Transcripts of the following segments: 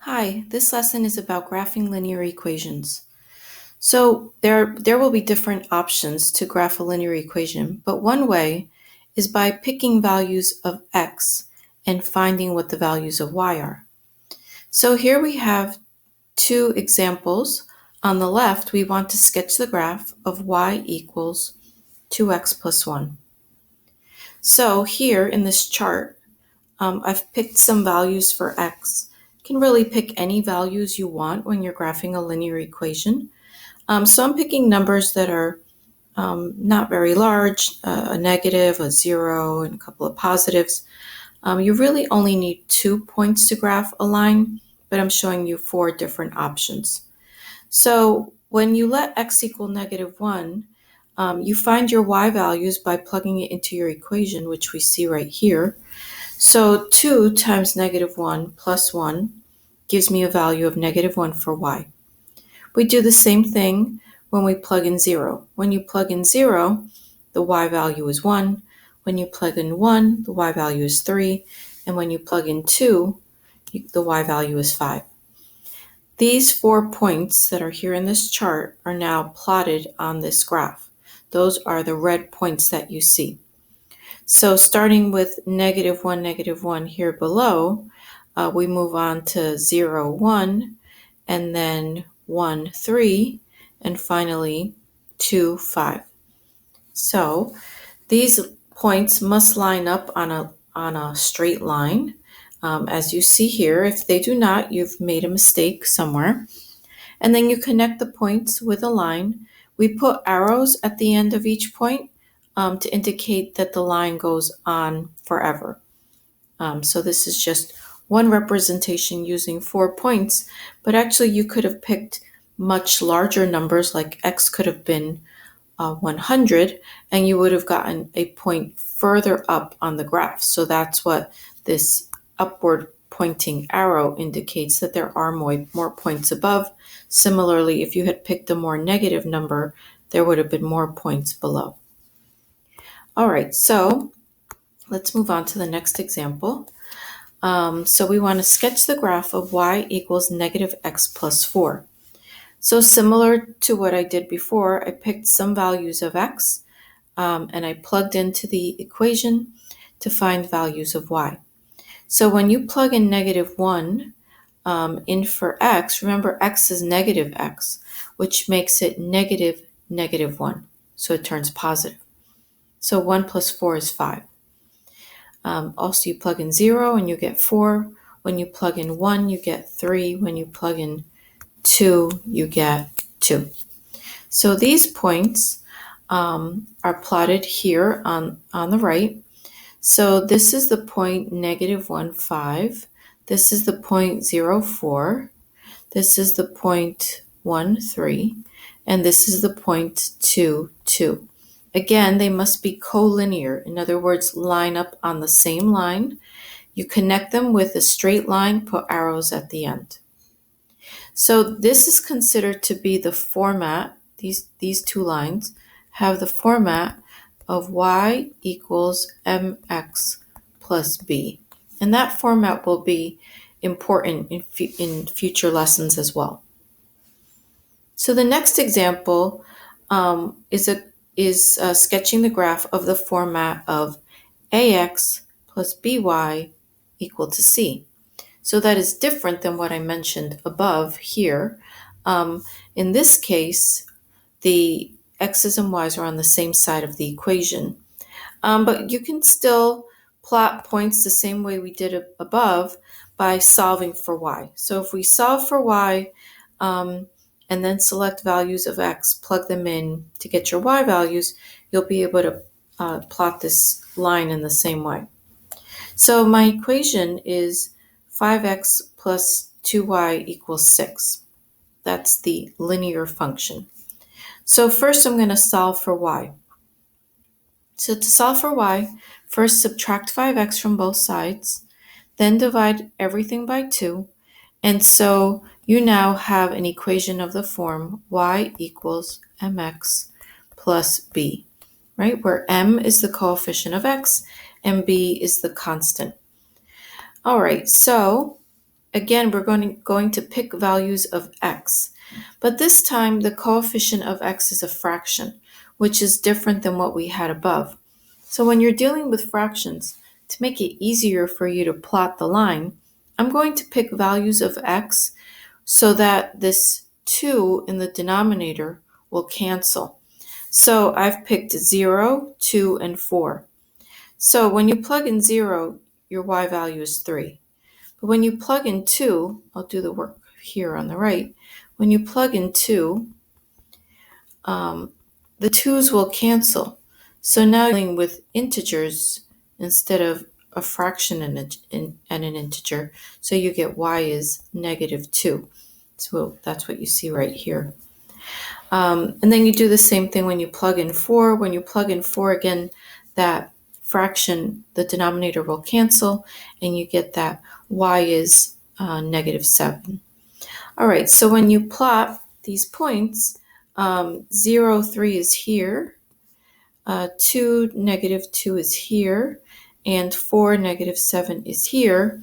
Hi, this lesson is about graphing linear equations. So there will be different options to graph a linear equation, but one way is by picking values of x and finding what the values of y are. So here we have two examples. On the left, we want to sketch the graph of y equals 2x plus 1. So here in this chart, I've picked some values for x. You can really pick any values you want when you're graphing a linear equation. So I'm picking numbers that are not very large, a negative, a 0, and a couple of positives. You really only need 2 points to graph a line, but I'm showing you 4 different options. So when you let x equal -1, you find your y values by plugging it into your equation, which we see right here. So 2 times -1 plus 1 gives me a value of -1 for y. We do the same thing when we plug in 0. When you plug in 0, the y value is 1. When you plug in 1, the y value is 3. And when you plug in 2, the y value is 5. These 4 points that are here in this chart are now plotted on this graph. Those are the red points that you see. So starting with -1, -1 here below, we move on to 0, 1, and then 1, 3, and finally 2, 5. So these points must line up on a straight line. As you see here, if they do not, you've made a mistake somewhere. And then you connect the points with a line. We put arrows at the end of each point to indicate that the line goes on forever. So this is just one representation using 4 points, but actually you could have picked much larger numbers, like x could have been 100, and you would have gotten a point further up on the graph. So that's what this upward pointing arrow indicates, that there are more points above. Similarly, if you had picked a more negative number, there would have been more points below. All right, so let's move on to the next example. So we want to sketch the graph of y equals -x plus 4. So similar to what I did before, I picked some values of x and I plugged into the equation to find values of y. So when you plug in -1 in for x, remember x is negative x, which makes it -1. So it turns positive. So 1 plus 4 is 5. Also, you plug in 0 and you get 4. When you plug in 1, you get 3. When you plug in 2, you get 2. So these points are plotted here on the right. So this is the point -1, 5. This is the point 0, 4. This is the point 1, 3. And this is the point 2, 2. Again, they must be collinear. In other words, line up on the same line. You connect them with a straight line, put arrows at the end. So this is considered to be the format. These two lines have the format of y equals mx plus b. And that format will be important in future lessons as well. So the next example is sketching the graph of the format of ax plus by equal to c. So that is different than what I mentioned above here. In this case, the x's and y's are on the same side of the equation. But you can still plot points the same way we did above by solving for y. So if we solve for y and then select values of x, plug them in to get your y values, you'll be able to plot this line in the same way. So my equation is 5x plus 2y equals 6. That's the linear function. So first I'm going to solve for y. So to solve for y, first subtract 5x from both sides, then divide everything by 2. And so you now have an equation of the form y equals mx plus b, right? Where m is the coefficient of x and b is the constant. All right, so again, we're going to pick values of x. But this time, the coefficient of x is a fraction, which is different than what we had above. So when you're dealing with fractions, to make it easier for you to plot the line, I'm going to pick values of x so that this 2 in the denominator will cancel. So I've picked 0, 2, and 4. So when you plug in 0, your y value is 3. But when you plug in 2, I'll do the work here on the right. When you plug in 2, the 2's will cancel. So now you're dealing with integers instead of a fraction and an integer. So you get y is -2. So that's what you see right here. And then you do the same thing when you plug in 4. When you plug in 4 again, that fraction, the denominator will cancel, and you get that y is -7. All right, so when you plot these points, 0, 3 is here, 2, -2 is here, and 4, -7 is here.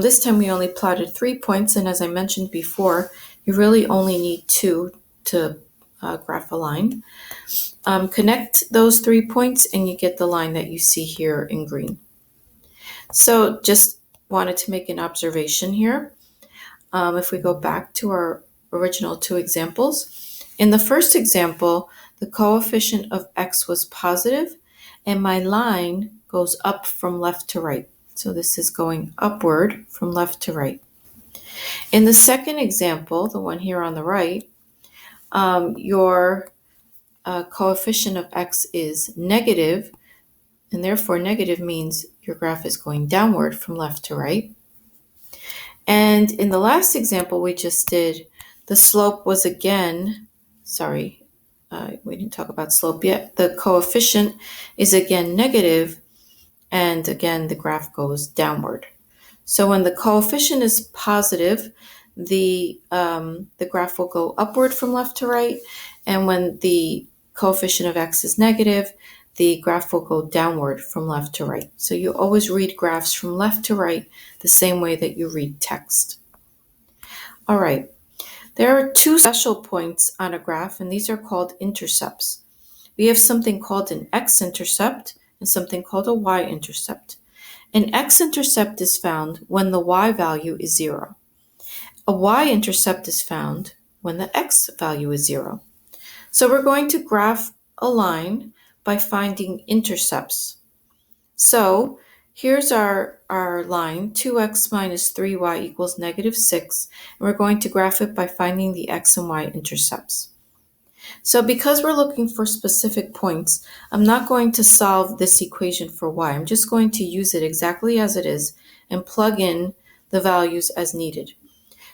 This time we only plotted 3 points, and as I mentioned before, you really only need 2 to graph a line. Connect those 3 points and you get the line that you see here in green. So just wanted to make an observation here. If we go back to our original 2 examples, in the first example, the coefficient of x was positive and my line goes up from left to right. So this is going upward from left to right. In the second example, the one here on the right, your coefficient of x is negative, and therefore negative means your graph is going downward from left to right. And in the last example we just did, the slope was again, we didn't talk about slope yet. The coefficient is again negative, and again the graph goes downward. So when the coefficient is positive, the graph will go upward from left to right, and when the coefficient of x is negative, the graph will go downward from left to right. So you always read graphs from left to right the same way that you read text. All right, there are 2 special points on a graph, and these are called intercepts. We have something called an x-intercept and something called a y-intercept. An x-intercept is found when the y value is 0. A y-intercept is found when the x value is 0. So we're going to graph a line by finding intercepts. So here's our line, 2x minus 3y equals -6, and we're going to graph it by finding the x and y intercepts. So because we're looking for specific points, I'm not going to solve this equation for y. I'm just going to use it exactly as it is and plug in the values as needed.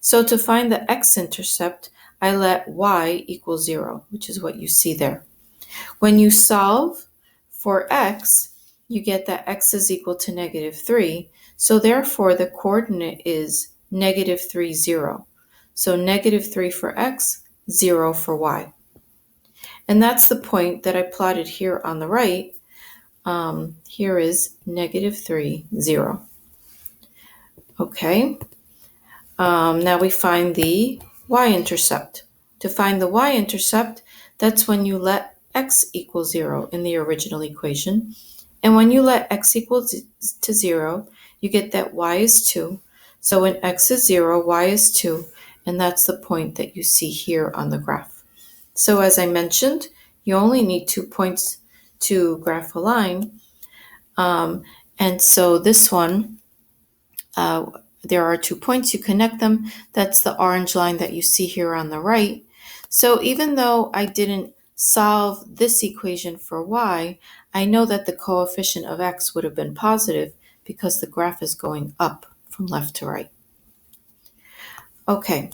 So to find the x-intercept, I let y equal 0, which is what you see there. When you solve for x, you get that x is equal to -3. So therefore, the coordinate is -3, 0. So -3 for x, 0 for y. And that's the point that I plotted here on the right. Here is -3, 0. Okay. Now we find the y-intercept. To find the y-intercept, that's when you let x equal 0 in the original equation. And when you let x equal to 0, you get that y is 2. So when x is 0, y is 2, and that's the point that you see here on the graph. So as I mentioned, you only need 2 points to graph a line. And so this one, there are 2 points, you connect them. That's the orange line that you see here on the right. So even though I didn't solve this equation for y, I know that the coefficient of x would have been positive because the graph is going up from left to right. Okay,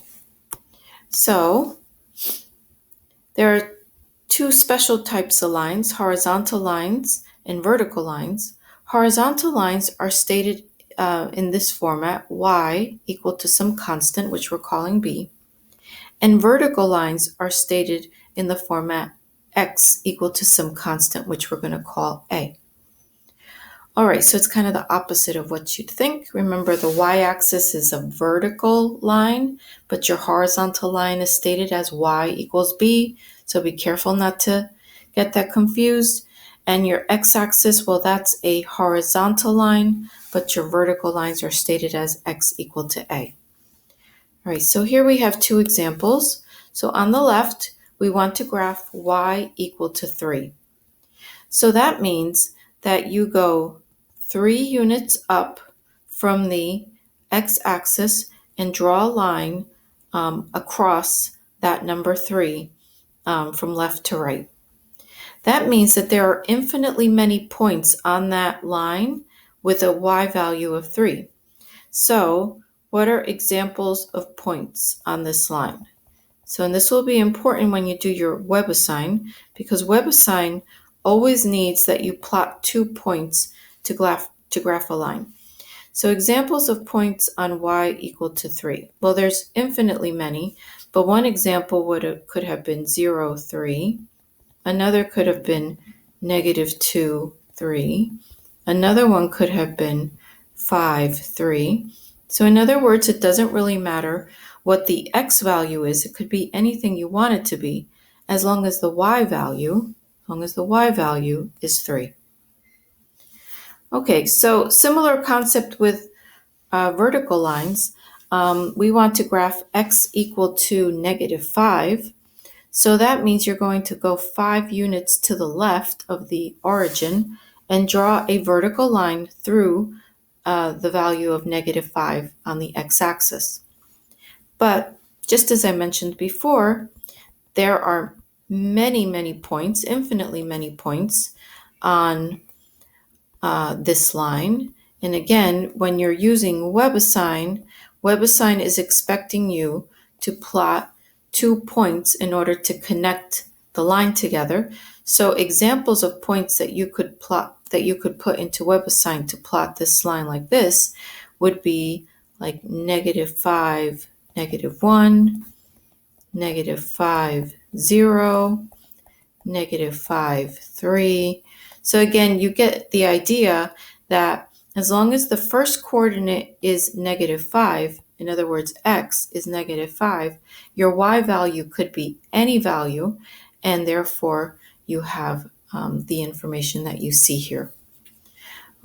so there are 2 special types of lines, horizontal lines and vertical lines. Horizontal lines are stated in this format, y equal to some constant, which we're calling b, and vertical lines are stated in the format x equal to some constant, which we're going to call a. All right, so it's kind of the opposite of what you'd think. Remember, the y-axis is a vertical line, but your horizontal line is stated as y equals b. So be careful not to get that confused. And your x-axis, well, that's a horizontal line, but your vertical lines are stated as x equal to a. All right, so here we have two examples. So on the left, we want to graph y equal to 3. So that means that you go 3 units up from the x-axis and draw a line across that number 3 from left to right. That means that there are infinitely many points on that line with a y value of 3. So what are examples of points on this line? So, and this will be important when you do your WebAssign, because WebAssign always needs that you plot 2 points to graph a line. So examples of points on y equal to 3. Well, there's infinitely many, but one example could have been 0, 3. Another could have been -2, 3. Another one could have been 5, 3. So in other words, it doesn't really matter what the x value is. It could be anything you want it to be, as long as the y value is 3. Okay, so similar concept with vertical lines. We want to graph x equal to -5. So that means you're going to go 5 units to the left of the origin and draw a vertical line through the value of -5 on the x-axis. But just as I mentioned before, there are many, many points, infinitely many points on this line. And again, when you're using WebAssign, WebAssign is expecting you to plot 2 points in order to connect the line together. So examples of points that you could plot, that you could put into WebAssign to plot this line like this would be like -5, -1, -5, 0, -5, 3. So again, you get the idea that as long as the first coordinate is -5, in other words, x is -5, your y value could be any value, and therefore you have the information that you see here.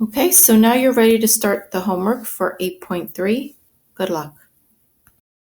Okay, so now you're ready to start the homework for 8.3. Good luck.